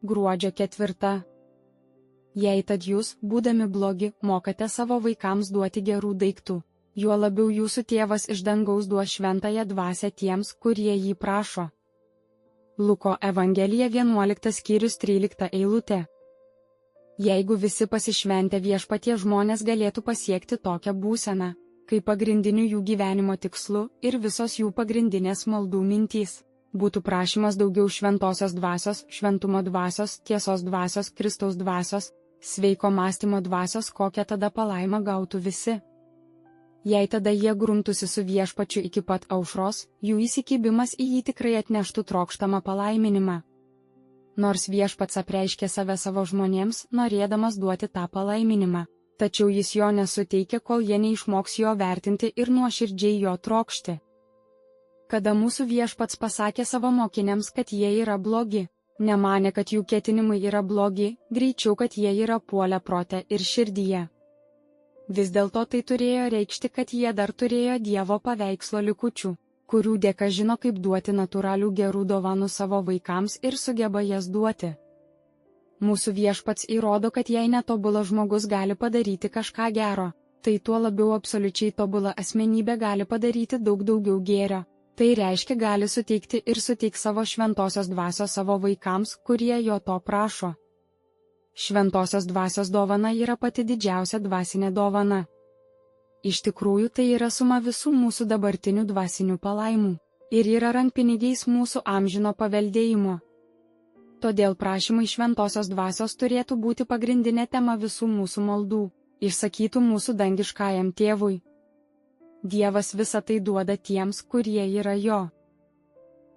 Gruodžio 4. Jei tad jūs, būdami blogi, mokate savo vaikams duoti gerų daiktų, juo labiau jūsų tėvas iš dangaus duos šventąją dvasią tiems, kurie jį prašo. Luko Evangelija 11 skyrius 13 eilutė. Jeigu visi pasišventę Viešpaties žmonės galėtų pasiekti tokią būseną, kaip pagrindiniu jų gyvenimo tikslu ir visos jų pagrindinės maldų mintys būtų prašymas daugiau šventosios dvasios, šventumo dvasios, tiesos dvasios, Kristaus dvasios, sveiko mąstymo dvasios, kokią tada palaimą gautų visi. Jei tada jie grumtųsi su Viešpačiu iki pat aušros, jų įsikibimas į jį tikrai atneštų trokštamą palaiminimą. Nors Viešpats apreiškė save savo žmonėms, norėdamas duoti tą palaiminimą, tačiau jis jo nesuteikia, kol jie neišmoks jo vertinti ir nuoširdžiai jo trokšti. Kada mūsų Viešpats pasakė savo mokiniams, kad jie yra blogi, nemanė, kad jų ketinimai yra blogi, greičiau, kad jie yra puolę prote ir širdyje. Vis dėlto tai turėjo reikšti, kad jie dar turėjo Dievo paveikslo likučių, kurių dėka žino, kaip duoti natūralių gerų dovanų savo vaikams ir sugeba jas duoti. Mūsų Viešpats įrodo, kad jei netobulas žmogus gali padaryti kažką gero, tai tuo labiau absoliučiai tobula asmenybė gali padaryti daug daugiau gėrio. Tai reiškia, gali suteikti ir suteiks savo šventosios dvasios savo vaikams, kurie jo to prašo. Šventosios dvasios dovana yra pati didžiausia dvasinė dovana. Iš tikrųjų, tai yra suma visų mūsų dabartinių dvasinių palaimų ir yra rankpinigiais mūsų amžino paveldėjimo. Todėl prašymai šventosios dvasios turėtų būti pagrindinė tema visų mūsų maldų, išsakytų mūsų dangiškajam tėvui. Dievas visą tai duoda tiems, kurie yra jo.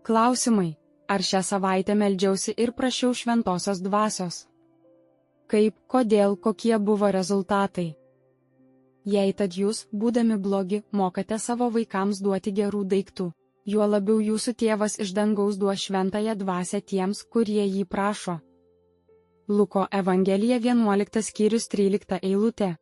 Klausimai. Ar šią savaitę meldžiausi ir prašiau šventosios dvasios? Kaip, kodėl, kokie buvo rezultatai? Jei tad jūs, būdami blogi, mokate savo vaikams duoti gerų daiktų, juo labiau jūsų tėvas iš dangaus duos šventąją dvasią tiems, kurie jį prašo. Luko Evangelija 11 skyrius 13 eilutė.